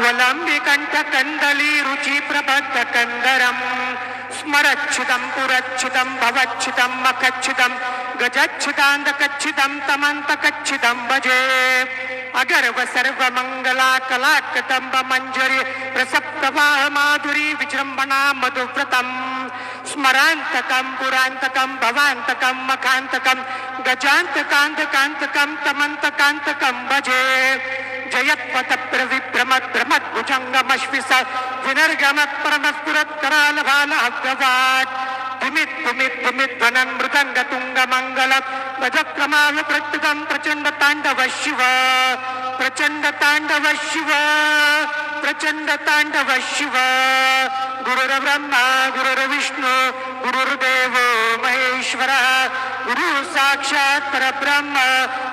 वलंबिकंठ कंदली रुचि प्रबद्ध कंदरम स्मरच्छुदं पुरच्छुदं भवच्छुदं मखच्छुदं गजच्छुदांधकच्छुदं तमंतकच्छुदं भजे अगर्व सर्व मंगला कलाकदंब मंजरी प्रसप्तवाह माधुरी विजृंभणा मधुव्रतम स्मरांतकं पुरांतकं भवांतकं मखांतकं गजांतकांतकांतकं तमंतकांतकं भजे जयत्पथ प्रविभ्रमत् भ्रमत् भुजंगमश्विस विनर्गमत् परमस्फुरत् करालभाल हव्यवाट् धुमित् धुमित् धुमित् ध्वनन् मृदंग तुंग मंगल भजक्रमाल प्रत्यदं प्रचंड तांडव शिव प्रचंड तांडव शिव प्रचंड तांडव शिव गुरुर्ब्रह्मा गुरुर्विष्णु गुरुर्देवो महेश्वरः गुरु साक्षात् परब्रह्म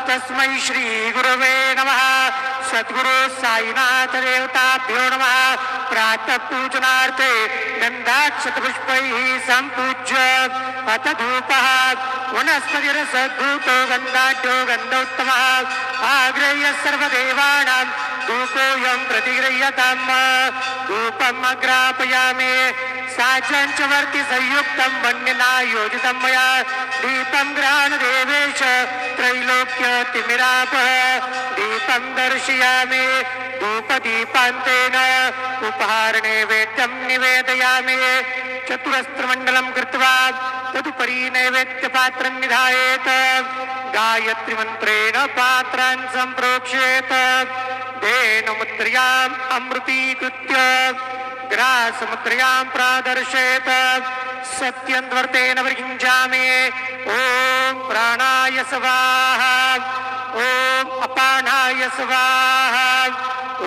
तस्मै श्री गुरवे नमः सद्गुरु साईनाथ देवताभ्यो नमः प्रातः पूजनार्थे गंधाक्षतपुष्पैः संपूज्य अथ धूपः वनस्पतिरसद्धूतो गन्धाढ्यो गन्धोत्तमः आग्रह्य सर्वदेवानां धूपोऽयं प्रतिगृह्यताम् धूपम् अग्रापयामि साचञ्चवर्ति संयुक्तं वह्निना योजितं मया दीपं गृहाणदेवेश त्रैलोक्यतिमिरापः दीपं दर्शयामि धूपदीपान्तेन उपहारनैवेद्यं निवेदयामि चतुरस्त्रमण्डलं कृत्वा तदुपरि नैवेद्यपात्रं निधायेत् गायत्रीमन्त्रेण पात्रान् सम्प्रोक्ष्येत् धेनुमुद्रयाम् अमृतीकृत्य ग्रासमुद्रयां प्रादर्शेत सत्यन्वर्तेन विरिञ्जामि ॐ प्राणाय स्वाहा ॐ अपानाय स्वाहा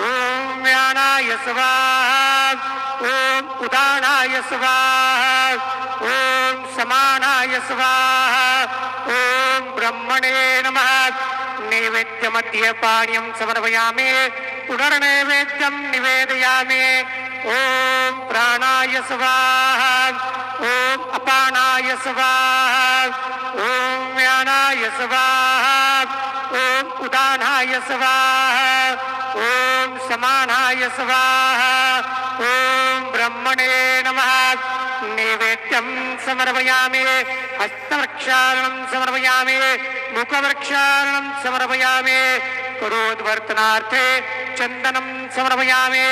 ॐ व्यानाय स्वाहा ॐ उदानाय स्वाहा ॐ समानाय स्वाहा ॐ ब्रह्मणे नमः नैवेद्यमध्ये पानीयं समर्पयामि पुनर्नैवेद्यं निवेदयामि ॐ प्राणाय स्वाहा ॐ अपानाय स्वाहा ॐ व्यानाय स्वाहा ॐ उदानाय स्वाहा ॐ समानाय स्वाहा ॐ ब्रह्मणे नमः नैवेद्यं समर्पयामि हस्तवृक्षालनं समर्पयामि मुखवृक्षालनं समर्पयामि करोद्वर्तनार्थे चन्दनं समर्पयामि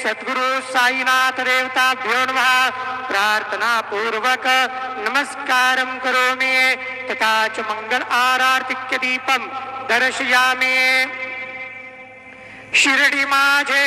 सद्गुरु साईनाथ देवताभ्यो नमः प्रार्थना पूर्वक नमस्कारं करोमि तथा च मंगल आरार्तिक्य दीपं दर्शयामि शिरडी माझे